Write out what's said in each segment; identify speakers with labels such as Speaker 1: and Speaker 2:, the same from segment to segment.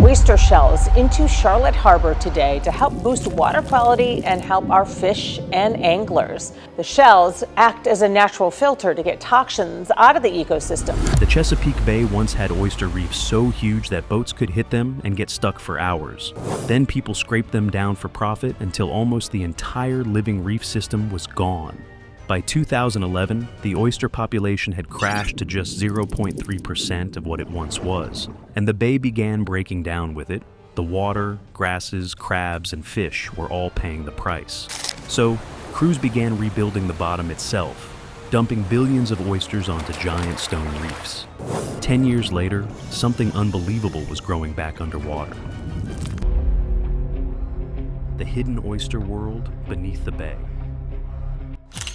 Speaker 1: oyster shells into Charlotte Harbor today to help boost water quality and help our fish and anglers. The shells act as a natural filter to get toxins out of the ecosystem.
Speaker 2: The Chesapeake Bay once had oyster reefs so huge that boats could hit them and get stuck for hours. Then people scraped them down for profit until almost the entire living reef system was gone. By 2011, the oyster population had crashed to just 0.3% of what it once was, and the bay began breaking down with it. The water, grasses, crabs, and fish were all paying the price. So, crews began rebuilding the bottom itself, dumping billions of oysters onto giant stone reefs. 10 years later, something unbelievable was growing back underwater. The hidden oyster world beneath the bay.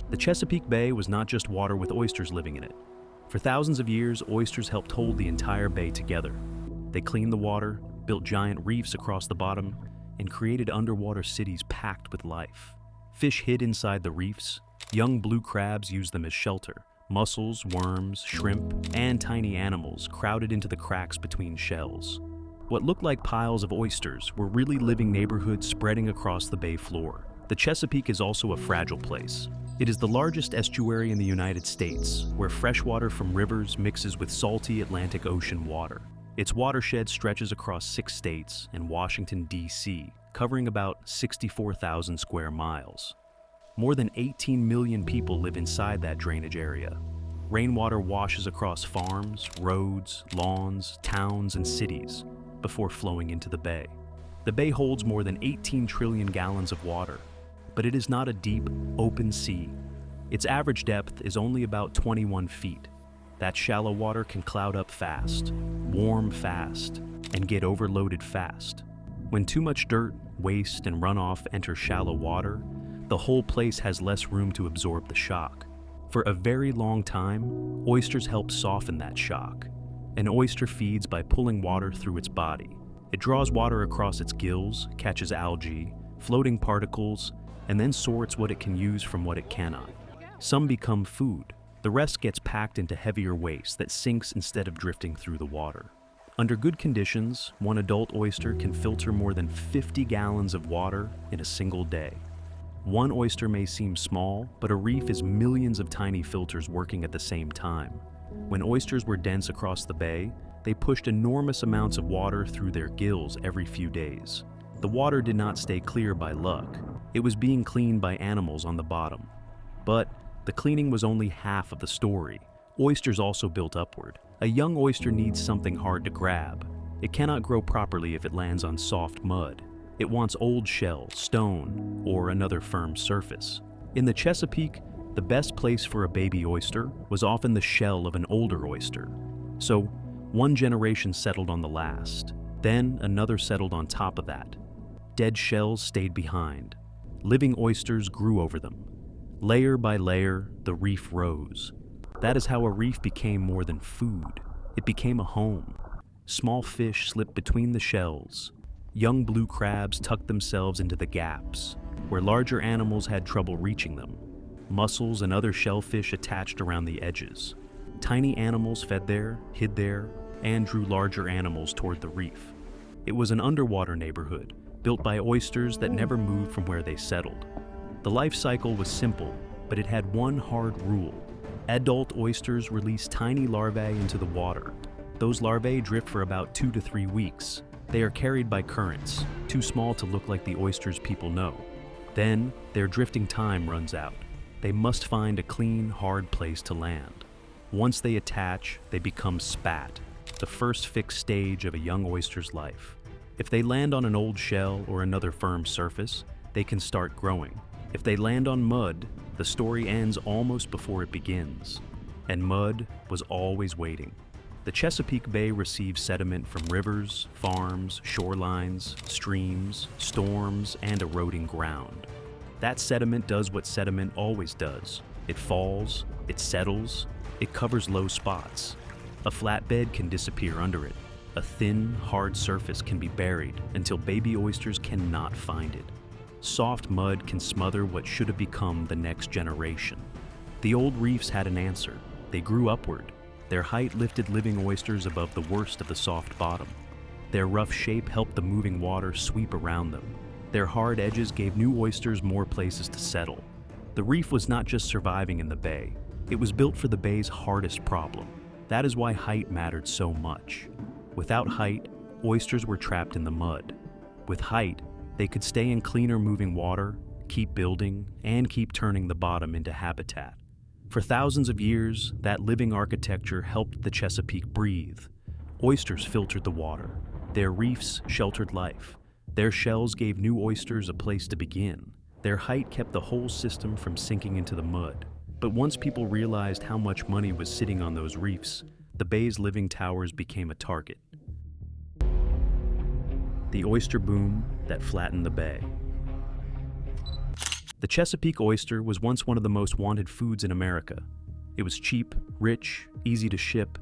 Speaker 2: The Chesapeake Bay was not just water with oysters living in it. For thousands of years, oysters helped hold the entire bay together. They cleaned the water, built giant reefs across the bottom, and created underwater cities packed with life. Fish hid inside the reefs. Young blue crabs used them as shelter. Mussels, worms, shrimp, and tiny animals crowded into the cracks between shells. What looked like piles of oysters were really living neighborhoods spreading across the bay floor. The Chesapeake is also a fragile place. It is the largest estuary in the United States, where freshwater from rivers mixes with salty Atlantic Ocean water. Its watershed stretches across 6 states and Washington, D.C., covering about 64,000 square miles. More than 18 million people live inside that drainage area. Rainwater washes across farms, roads, lawns, towns, and cities before flowing into the bay. The bay holds more than 18 trillion gallons of water, but it is not a deep, open sea. Its average depth is only about 21 feet. That shallow water can cloud up fast, warm fast, and get overloaded fast. When too much dirt, waste, and runoff enter shallow water, the whole place has less room to absorb the shock. For a very long time, oysters help soften that shock. An oyster feeds by pulling water through its body. It draws water across its gills, catches algae, floating particles, and then sorts what it can use from what it cannot. Some become food. The rest gets packed into heavier waste that sinks instead of drifting through the water. Under good conditions, one adult oyster can filter more than 50 gallons of water in a single day. One oyster may seem small, but a reef is millions of tiny filters working at the same time. When oysters were dense across the bay, they pushed enormous amounts of water through their gills every few days. The water did not stay clear by luck. It was being cleaned by animals on the bottom. But the cleaning was only half of the story. Oysters also built upward. A young oyster needs something hard to grab. It cannot grow properly if it lands on soft mud. It wants old shell, stone, or another firm surface. In the Chesapeake, the best place for a baby oyster was often the shell of an older oyster. So, one generation settled on the last. Then another settled on top of that. Dead shells stayed behind. Living oysters grew over them. Layer by layer, the reef rose. That is how a reef became more than food. It became a home. Small fish slipped between the shells. Young blue crabs tucked themselves into the gaps, where larger animals had trouble reaching them. Mussels and other shellfish attached around the edges. Tiny animals fed there, hid there, and drew larger animals toward the reef. It was an underwater neighborhood, built by oysters that never moved from where they settled. The life cycle was simple, but it had one hard rule. Adult oysters release tiny larvae into the water. Those larvae drift for about 2 to 3 weeks. They are carried by currents, too small to look like the oysters people know. Then, their drifting time runs out. They must find a clean, hard place to land. Once they attach, they become spat, the first fixed stage of a young oyster's life. If they land on an old shell or another firm surface, they can start growing. If they land on mud, the story ends almost before it begins. And mud was always waiting. The Chesapeake Bay receives sediment from rivers, farms, shorelines, streams, storms, and eroding ground. That sediment does what sediment always does. It falls, it settles, it covers low spots. A flat bed can disappear under it. A thin, hard surface can be buried until baby oysters cannot find it. Soft mud can smother what should have become the next generation. The old reefs had an answer. They grew upward. Their height lifted living oysters above the worst of the soft bottom. Their rough shape helped the moving water sweep around them. Their hard edges gave new oysters more places to settle. The reef was not just surviving in the bay, it was built for the bay's hardest problem. That is why height mattered so much. Without height, oysters were trapped in the mud. With height, they could stay in cleaner moving water, keep building, and keep turning the bottom into habitat. For thousands of years, that living architecture helped the Chesapeake breathe. Oysters filtered the water. Their reefs sheltered life. Their shells gave new oysters a place to begin. Their height kept the whole system from sinking into the mud. But once people realized how much money was sitting on those reefs, the bay's living towers became a target. The oyster boom that flattened the bay. The Chesapeake oyster was once one of the most wanted foods in America. It was cheap, rich, easy to ship,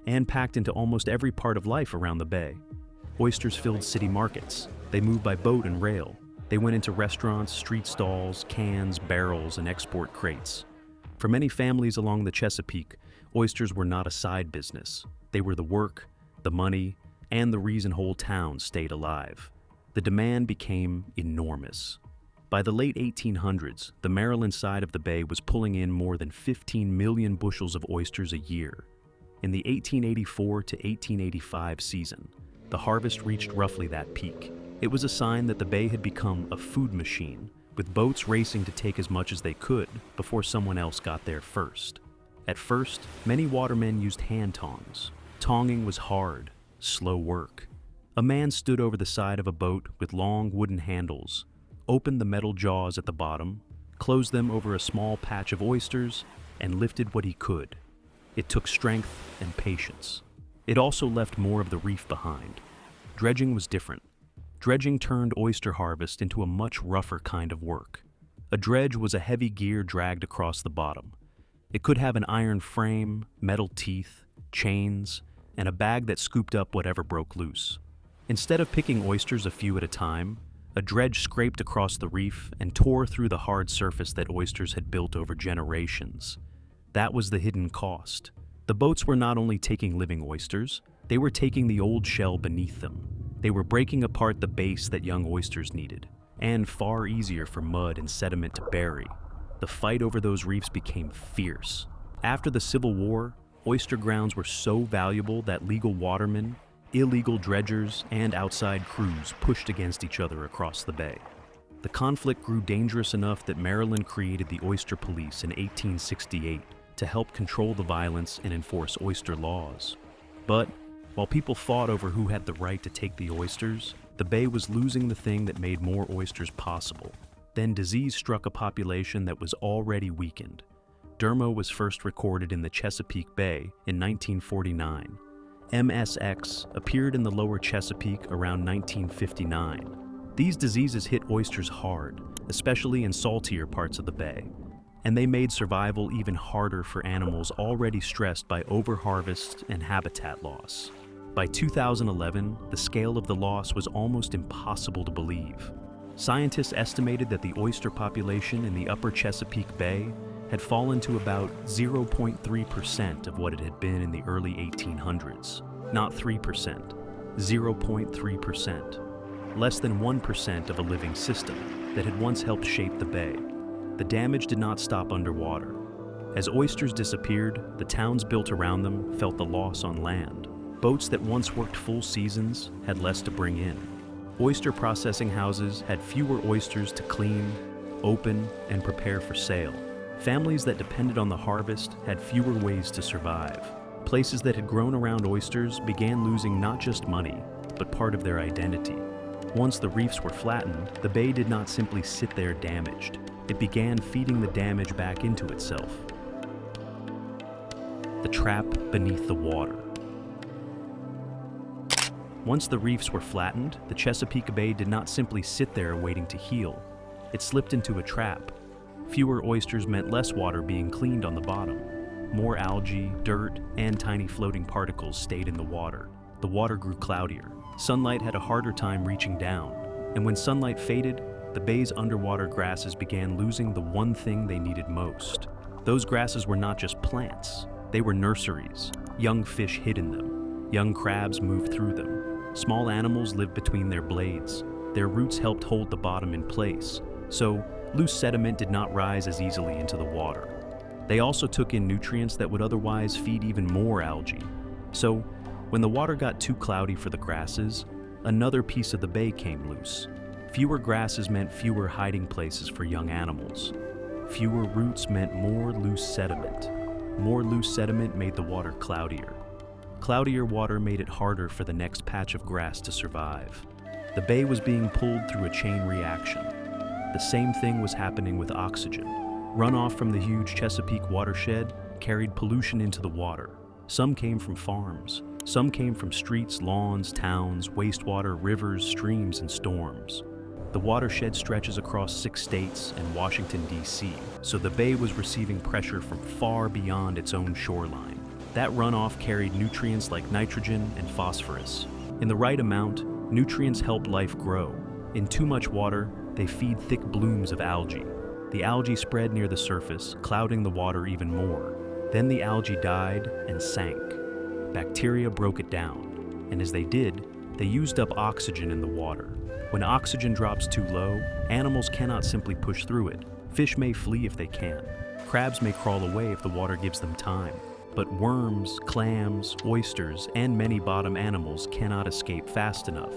Speaker 2: and packed into almost every part of life around the bay. Oysters filled city markets. They moved by boat and rail. They went into restaurants, street stalls, cans, barrels, and export crates. For many families along the Chesapeake, oysters were not a side business. They were the work, the money, and the reason whole towns stayed alive. The demand became enormous. By the late 1800s, the Maryland side of the bay was pulling in more than 15 million bushels of oysters a year. In the 1884 to 1885 season, the harvest reached roughly that peak. It was a sign that the bay had become a food machine, with boats racing to take as much as they could before someone else got there first. At first, many watermen used hand tongs. Tonging was hard, slow work. A man stood over the side of a boat with long wooden handles, opened the metal jaws at the bottom, closed them over a small patch of oysters, and lifted what he could. It took strength and patience. It also left more of the reef behind. Dredging was different. Dredging turned oyster harvest into a much rougher kind of work. A dredge was a heavy gear dragged across the bottom. It could have an iron frame, metal teeth, chains, and a bag that scooped up whatever broke loose. Instead of picking oysters a few at a time, a dredge scraped across the reef and tore through the hard surface that oysters had built over generations. That was the hidden cost. The boats were not only taking living oysters, they were taking the old shell beneath them. They were breaking apart the base that young oysters needed, and far easier for mud and sediment to bury. The fight over those reefs became fierce. After the Civil War, oyster grounds were so valuable that legal watermen, illegal dredgers, and outside crews pushed against each other across the bay. The conflict grew dangerous enough that Maryland created the Oyster Police in 1868 to help control the violence and enforce oyster laws. But while people fought over who had the right to take the oysters, the bay was losing the thing that made more oysters possible. Then disease struck a population that was already weakened. Dermo was first recorded in the Chesapeake Bay in 1949. MSX appeared in the lower Chesapeake around 1959. These diseases hit oysters hard, especially in saltier parts of the bay, and they made survival even harder for animals already stressed by overharvest and habitat loss. By 2011, the scale of the loss was almost impossible to believe. Scientists estimated that the oyster population in the upper Chesapeake Bay had fallen to about 0.3% of what it had been in the early 1800s. Not 3%, 0.3%. Less than 1% of a living system that had once helped shape the bay. The damage did not stop underwater. As oysters disappeared, the towns built around them felt the loss on land. Boats that once worked full seasons had less to bring in. Oyster processing houses had fewer oysters to clean, open, and prepare for sale. Families that depended on the harvest had fewer ways to survive. Places that had grown around oysters began losing not just money, but part of their identity. Once the reefs were flattened, the bay did not simply sit there damaged. It began feeding the damage back into itself. The trap beneath the water. Once the reefs were flattened, the Chesapeake Bay did not simply sit there waiting to heal. It slipped into a trap. Fewer oysters meant less water being cleaned on the bottom. More algae, dirt, and tiny floating particles stayed in the water. The water grew cloudier. Sunlight had a harder time reaching down, and when sunlight faded, the bay's underwater grasses began losing the one thing they needed most. Those grasses were not just plants, they were nurseries. Young fish hid in them. Young crabs moved through them. Small animals lived between their blades. Their roots helped hold the bottom in place, so loose sediment did not rise as easily into the water. They also took in nutrients that would otherwise feed even more algae. So, when the water got too cloudy for the grasses, another piece of the bay came loose. Fewer grasses meant fewer hiding places for young animals. Fewer roots meant more loose sediment. More loose sediment made the water cloudier. Cloudier water made it harder for the next patch of grass to survive. The bay was being pulled through a chain reaction. The same thing was happening with oxygen. Runoff from the huge Chesapeake watershed carried pollution into the water. Some came from farms. Some came from streets, lawns, towns, wastewater, rivers, streams, and storms. The watershed stretches across 6 states and Washington, D.C., so the bay was receiving pressure from far beyond its own shoreline. That runoff carried nutrients like nitrogen and phosphorus. In the right amount, nutrients help life grow. In too much water, they feed thick blooms of algae. The algae spread near the surface, clouding the water even more. Then the algae died and sank. Bacteria broke it down, and as they did, they used up oxygen in the water. When oxygen drops too low, animals cannot simply push through it. Fish may flee if they can. Crabs may crawl away if the water gives them time. But worms, clams, oysters, and many bottom animals cannot escape fast enough.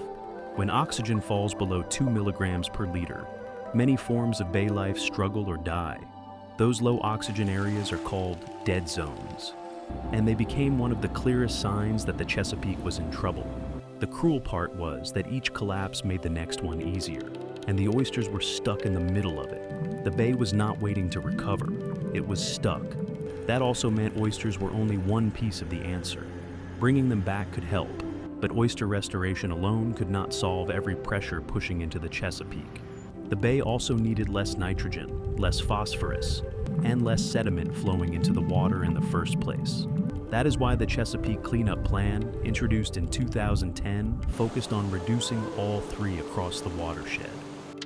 Speaker 2: When oxygen falls below 2 milligrams per liter, many forms of bay life struggle or die. Those low oxygen areas are called dead zones, and they became one of the clearest signs that the Chesapeake was in trouble. The cruel part was that each collapse made the next one easier, and the oysters were stuck in the middle of it. The bay was not waiting to recover, it was stuck. That also meant oysters were only one piece of the answer. Bringing them back could help, but oyster restoration alone could not solve every pressure pushing into the Chesapeake. The bay also needed less nitrogen, less phosphorus, and less sediment flowing into the water in the first place. That is why the Chesapeake Cleanup Plan, introduced in 2010, focused on reducing all 3 across the watershed.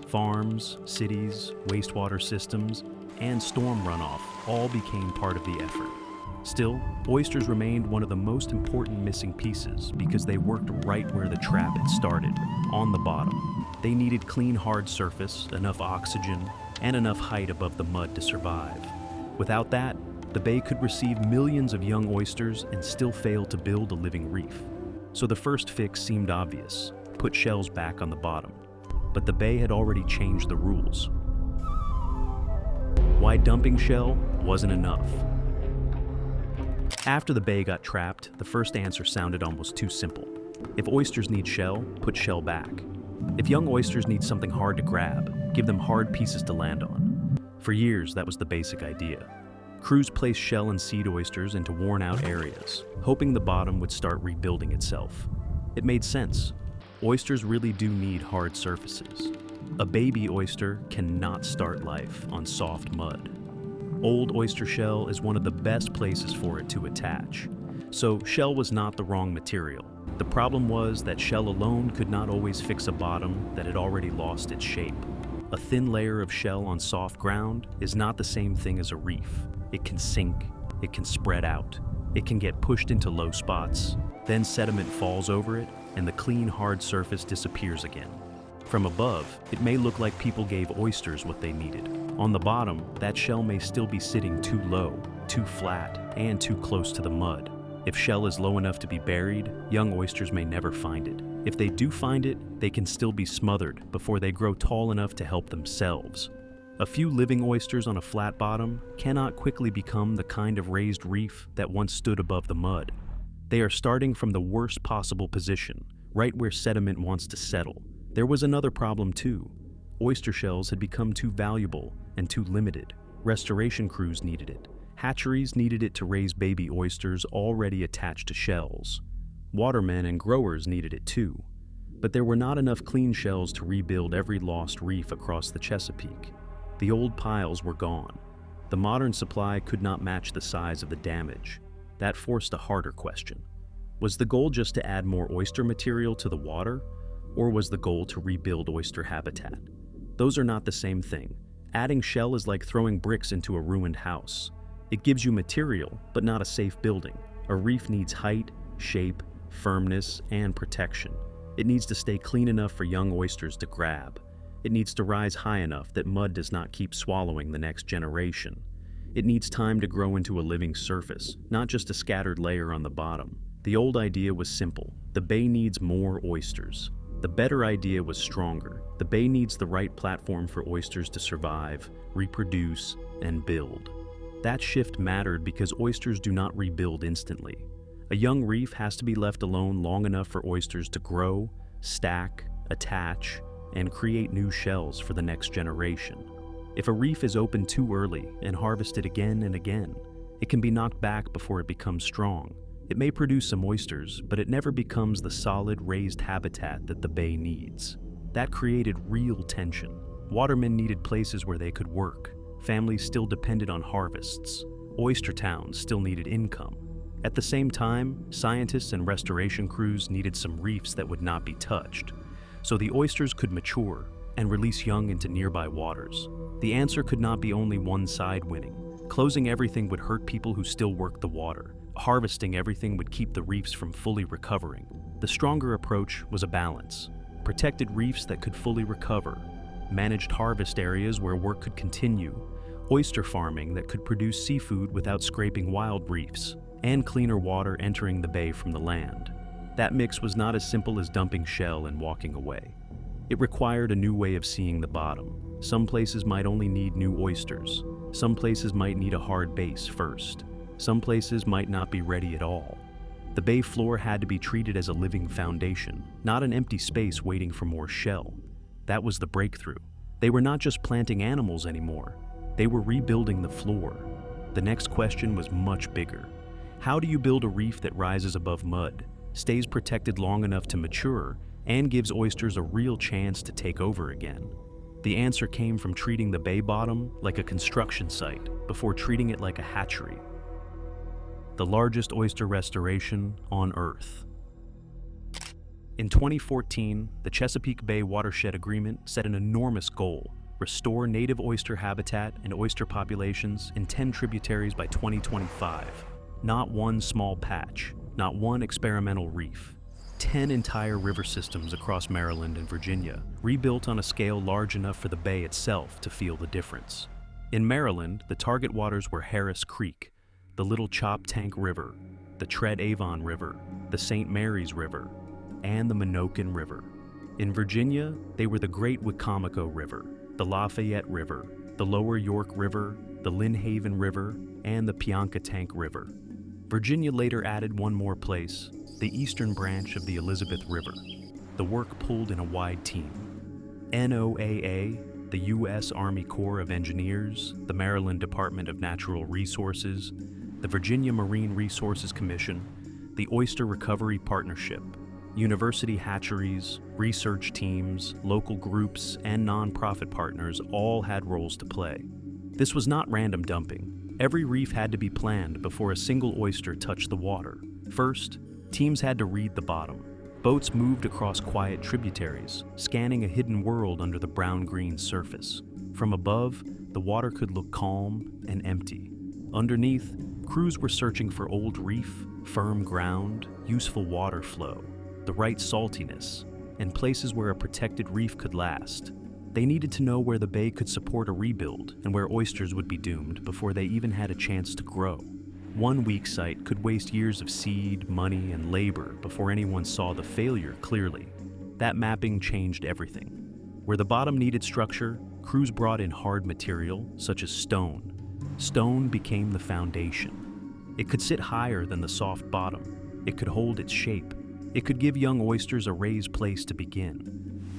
Speaker 2: Farms, cities, wastewater systems, and storm runoff all became part of the effort. Still, oysters remained one of the most important missing pieces because they worked right where the trap had started, on the bottom. They needed clean, hard surface, enough oxygen, and enough height above the mud to survive. Without that, the bay could receive millions of young oysters and still fail to build a living reef. So the first fix seemed obvious: put shells back on the bottom. But the bay had already changed the rules. Why dumping shell wasn't enough. After the bay got trapped, the first answer sounded almost too simple. If oysters need shell, put shell back. If young oysters need something hard to grab, give them hard pieces to land on. For years, that was the basic idea. Crews placed shell and seed oysters into worn-out areas, hoping the bottom would start rebuilding itself. It made sense. Oysters really do need hard surfaces. A baby oyster cannot start life on soft mud. Old oyster shell is one of the best places for it to attach. So shell was not the wrong material. The problem was that shell alone could not always fix a bottom that had already lost its shape. A thin layer of shell on soft ground is not the same thing as a reef. It can sink, it can spread out, it can get pushed into low spots, then sediment falls over it, and the clean, hard surface disappears again. From above, it may look like people gave oysters what they needed. On the bottom, that shell may still be sitting too low, too flat, and too close to the mud. If shell is low enough to be buried, young oysters may never find it. If they do find it, they can still be smothered before they grow tall enough to help themselves. A few living oysters on a flat bottom cannot quickly become the kind of raised reef that once stood above the mud. They are starting from the worst possible position, right where sediment wants to settle. There was another problem too. Oyster shells had become too valuable and too limited. Restoration crews needed it. Hatcheries needed it to raise baby oysters already attached to shells. Watermen and growers needed it too. But there were not enough clean shells to rebuild every lost reef across the Chesapeake. The old piles were gone. The modern supply could not match the size of the damage. That forced a harder question. Was the goal just to add more oyster material to the water? Or was the goal to rebuild oyster habitat? Those are not the same thing. Adding shell is like throwing bricks into a ruined house. It gives you material, but not a safe building. A reef needs height, shape, firmness, and protection. It needs to stay clean enough for young oysters to grab. It needs to rise high enough that mud does not keep swallowing the next generation. It needs time to grow into a living surface, not just a scattered layer on the bottom. The old idea was simple. The bay needs more oysters. The better idea was stronger. The bay needs the right platform for oysters to survive, reproduce, and build. That shift mattered because oysters do not rebuild instantly. A young reef has to be left alone long enough for oysters to grow, stack, attach, and create new shells for the next generation. If a reef is opened too early and harvested again and again, it can be knocked back before it becomes strong. It may produce some oysters, but it never becomes the solid, raised habitat that the bay needs. That created real tension. Watermen needed places where they could work. Families still depended on harvests. Oyster towns still needed income. At the same time, scientists and restoration crews needed some reefs that would not be touched, so the oysters could mature and release young into nearby waters. The answer could not be only one side winning. Closing everything would hurt people who still worked the water. Harvesting everything would keep the reefs from fully recovering. The stronger approach was a balance. Protected reefs that could fully recover, managed harvest areas where work could continue, oyster farming that could produce seafood without scraping wild reefs, and cleaner water entering the bay from the land. That mix was not as simple as dumping shell and walking away. It required a new way of seeing the bottom. Some places might only need new oysters. Some places might need a hard base first. Some places might not be ready at all. The bay floor had to be treated as a living foundation, not an empty space waiting for more shell. That was the breakthrough. They were not just planting animals anymore. They were rebuilding the floor. The next question was much bigger. How do you build a reef that rises above mud, stays protected long enough to mature, and gives oysters a real chance to take over again? The answer came from treating the bay bottom like a construction site before treating it like a hatchery. The largest oyster restoration on Earth. In 2014, the Chesapeake Bay Watershed Agreement set an enormous goal: restore native oyster habitat and oyster populations in 10 tributaries by 2025. Not one small patch, not one experimental reef. 10 entire river systems across Maryland and Virginia, rebuilt on a scale large enough for the bay itself to feel the difference. In Maryland, the target waters were Harris Creek, the Little Chop Tank River, the Tread Avon River, the St. Mary's River, and the Minokan River. In Virginia, they were the Great Wicomico River, the Lafayette River, the Lower York River, the Lynn Haven River, and the Piankatank River. Virginia later added one more place, the eastern branch of the Elizabeth River. The work pulled in a wide team. NOAA, the U.S. Army Corps of Engineers, the Maryland Department of Natural Resources, the Virginia Marine Resources Commission, the Oyster Recovery Partnership, university hatcheries, research teams, local groups, and nonprofit partners all had roles to play. This was not random dumping. Every reef had to be planned before a single oyster touched the water. First, teams had to read the bottom. Boats moved across quiet tributaries, scanning a hidden world under the brown-green surface. From above, the water could look calm and empty. Underneath, crews were searching for old reef, firm ground, useful water flow, the right saltiness, and places where a protected reef could last. They needed to know where the bay could support a rebuild and where oysters would be doomed before they even had a chance to grow. One weak site could waste years of seed, money, and labor before anyone saw the failure clearly. That mapping changed everything. Where the bottom needed structure, crews brought in hard material, such as stone. Stone became the foundation. It could sit higher than the soft bottom. It could hold its shape. It could give young oysters a raised place to begin.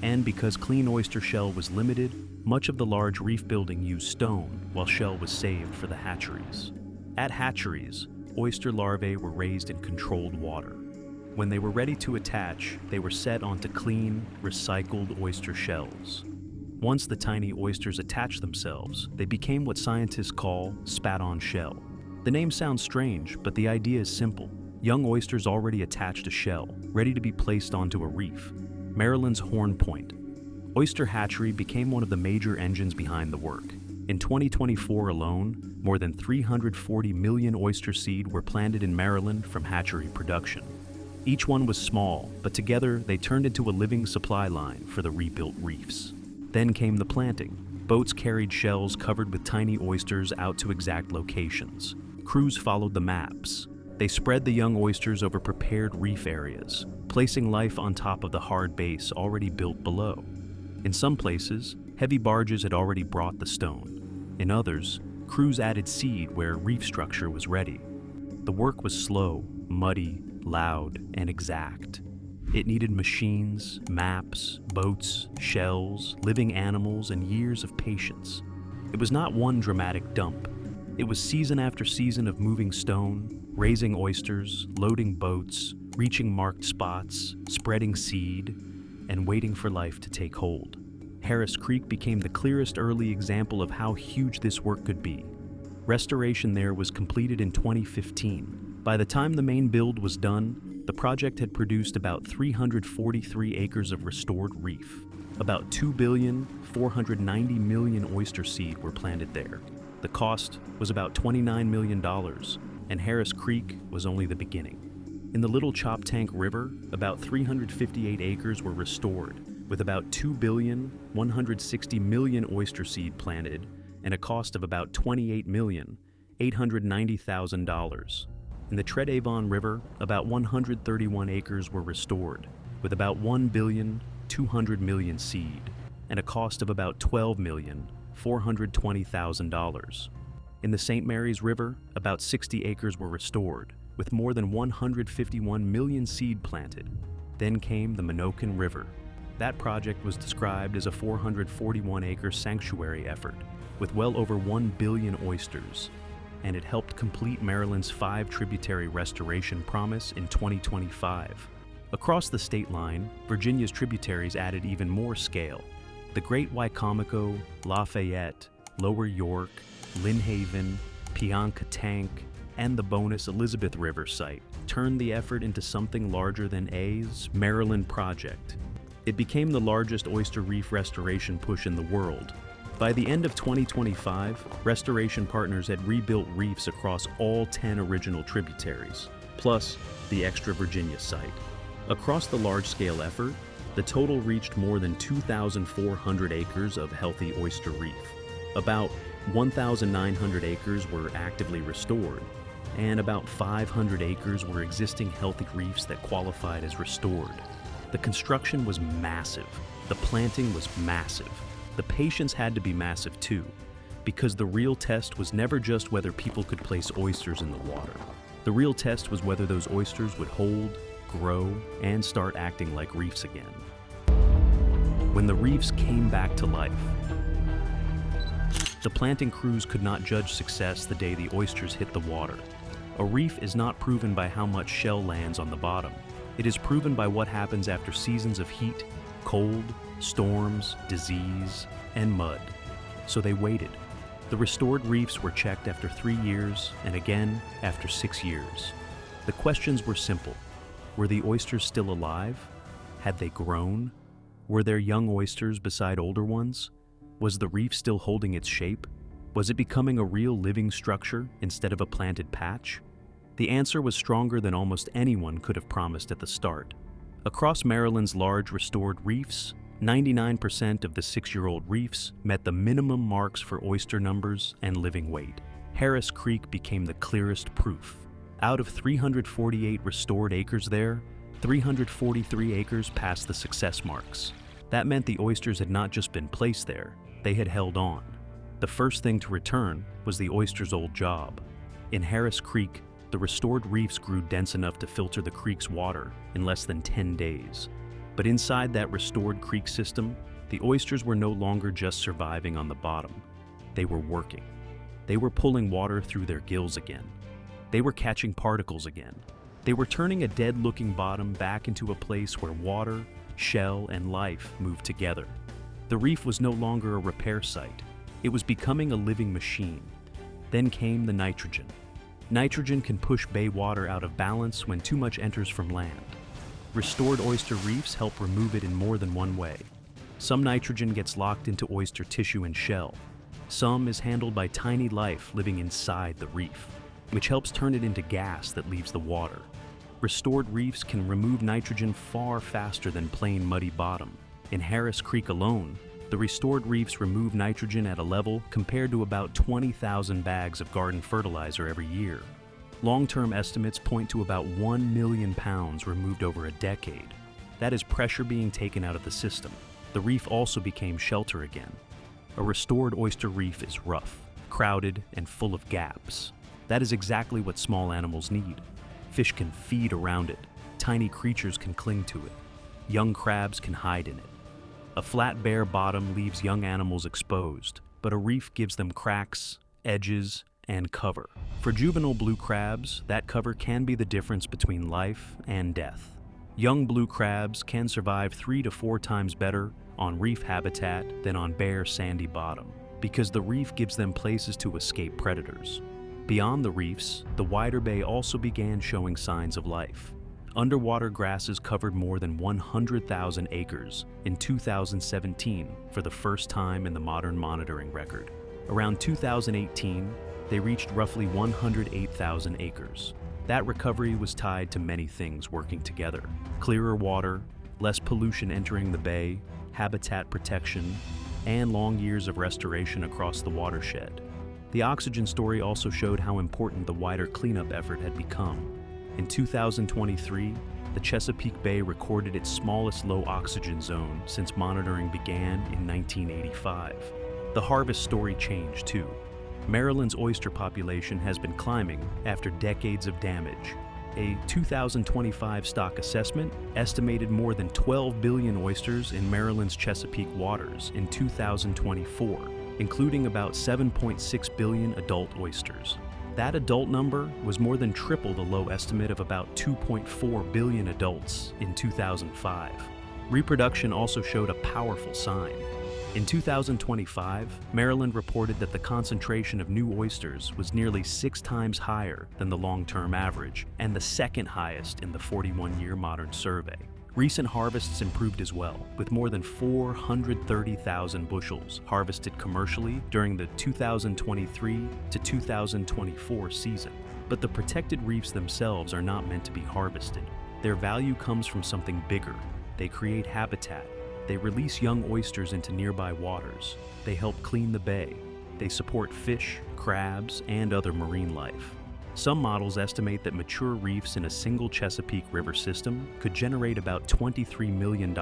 Speaker 2: And because clean oyster shell was limited, much of the large reef building used stone, while shell was saved for the hatcheries. At hatcheries, oyster larvae were raised in controlled water. When they were ready to attach, they were set onto clean, recycled oyster shells. Once the tiny oysters attached themselves, they became what scientists call spat-on shell. The name sounds strange, but the idea is simple. Young oysters already attached a shell, ready to be placed onto a reef. Maryland's Horn Point. Oyster hatchery became one of the major engines behind the work. In 2024 alone, more than 340 million oyster seed were planted in Maryland from hatchery production. Each one was small, but together they turned into a living supply line for the rebuilt reefs. Then came the planting. Boats carried shells covered with tiny oysters out to exact locations. Crews followed the maps. They spread the young oysters over prepared reef areas, placing life on top of the hard base already built below. In some places, heavy barges had already brought the stone. In others, crews added seed where reef structure was ready. The work was slow, muddy, loud, and exact. It needed machines, maps, boats, shells, living animals, and years of patience. It was not one dramatic dump. It was season after season of moving stone, raising oysters, loading boats, reaching marked spots, spreading seed, and waiting for life to take hold. Harris Creek became the clearest early example of how huge this work could be. Restoration there was completed in 2015. By the time the main build was done, the project had produced about 343 acres of restored reef. About 2,490,000,000 oyster seed were planted there. The cost was about $29 million, and Harris Creek was only the beginning. In the Little Choptank River, about 358 acres were restored, with about 2,160,000,000 oyster seed planted and a cost of about $28,890,000. In the Tredeavon River, about 131 acres were restored, with about 1,200,000,000 seed and a cost of about $12,420,000. In the St. Mary's River, about 60 acres were restored, with more than 151 million seed planted. Then came the Menoken River. That project was described as a 441-acre sanctuary effort, with well over 1 billion oysters, and it helped complete Maryland's 5-tributary restoration promise in 2025. Across the state line, Virginia's tributaries added even more scale. The Great Wicomico, Lafayette, Lower York, Lynn Haven, Piankatank, and the bonus Elizabeth River site turned the effort into something larger than A's Maryland Project. It became the largest oyster reef restoration push in the world. By the end of 2025, restoration partners had rebuilt reefs across all 10 original tributaries, plus the extra Virginia site. Across the large-scale effort, the total reached more than 2,400 acres of healthy oyster reef. About 1,900 acres were actively restored, and about 500 acres were existing healthy reefs that qualified as restored. The construction was massive. The planting was massive. The patience had to be massive too, because the real test was never just whether people could place oysters in the water. The real test was whether those oysters would hold, grow, and start acting like reefs again. When the reefs came back to life, the planting crews could not judge success the day the oysters hit the water. A reef is not proven by how much shell lands on the bottom. It is proven by what happens after seasons of heat, cold, storms, disease, and mud. So they waited. The restored reefs were checked after 3 years and again after 6 years. The questions were simple. Were the oysters still alive? Had they grown? Were there young oysters beside older ones? Was the reef still holding its shape? Was it becoming a real living structure instead of a planted patch? The answer was stronger than almost anyone could have promised at the start. Across Maryland's large restored reefs, 99% of the 6-year-old reefs met the minimum marks for oyster numbers and living weight. Harris Creek became the clearest proof. Out of 348 restored acres there, 343 acres passed the success marks. That meant the oysters had not just been placed there, they had held on. The first thing to return was the oyster's old job. In Harris Creek, the restored reefs grew dense enough to filter the creek's water in less than 10 days. But inside that restored creek system, the oysters were no longer just surviving on the bottom. They were working. They were pulling water through their gills again. They were catching particles again. They were turning a dead-looking bottom back into a place where water, shell, and life moved together. The reef was no longer a repair site. It was becoming a living machine. Then came the nitrogen. Nitrogen can push bay water out of balance when too much enters from land. Restored oyster reefs help remove it in more than one way. Some nitrogen gets locked into oyster tissue and shell. Some is handled by tiny life living inside the reef, which helps turn it into gas that leaves the water. Restored reefs can remove nitrogen far faster than plain muddy bottom. In Harris Creek alone, the restored reefs remove nitrogen at a level compared to about 20,000 bags of garden fertilizer every year. Long-term estimates point to about 1 million pounds removed over a decade. That is pressure being taken out of the system. The reef also became shelter again. A restored oyster reef is rough, crowded, and full of gaps. That is exactly what small animals need. Fish can feed around it. Tiny creatures can cling to it. Young crabs can hide in it. A flat, bare bottom leaves young animals exposed, but a reef gives them cracks, edges, and cover. For juvenile blue crabs, that cover can be the difference between life and death. Young blue crabs can survive 3 to 4 times better on reef habitat than on bare, sandy bottom, because the reef gives them places to escape predators. Beyond the reefs, the wider bay also began showing signs of life. Underwater grasses covered more than 100,000 acres in 2017 for the first time in the modern monitoring record. Around 2018, they reached roughly 108,000 acres. That recovery was tied to many things working together: clearer water, less pollution entering the bay, habitat protection, and long years of restoration across the watershed. The oxygen story also showed how important the wider cleanup effort had become. In 2023, the Chesapeake Bay recorded its smallest low oxygen zone since monitoring began in 1985. The harvest story changed too. Maryland's oyster population has been climbing after decades of damage. A 2025 stock assessment estimated more than 12 billion oysters in Maryland's Chesapeake waters in 2024, including about 7.6 billion adult oysters. That adult number was more than triple the low estimate of about 2.4 billion adults in 2005. Reproduction also showed a powerful sign. In 2025, Maryland reported that the concentration of new oysters was nearly 6 times higher than the long-term average, and the second highest in the 41-year modern survey. Recent harvests improved as well, with more than 430,000 bushels harvested commercially during the 2023 to 2024 season. But the protected reefs themselves are not meant to be harvested. Their value comes from something bigger. They create habitat. They release young oysters into nearby waters. They help clean the bay. They support fish, crabs, and other marine life. Some models estimate that mature reefs in a single Chesapeake River system could generate about $23 million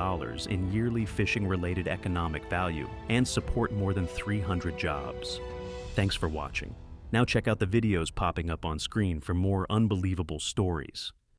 Speaker 2: in yearly fishing-related economic value and support more than 300 jobs. Thanks for watching. Now check out the videos popping up on screen for more unbelievable stories.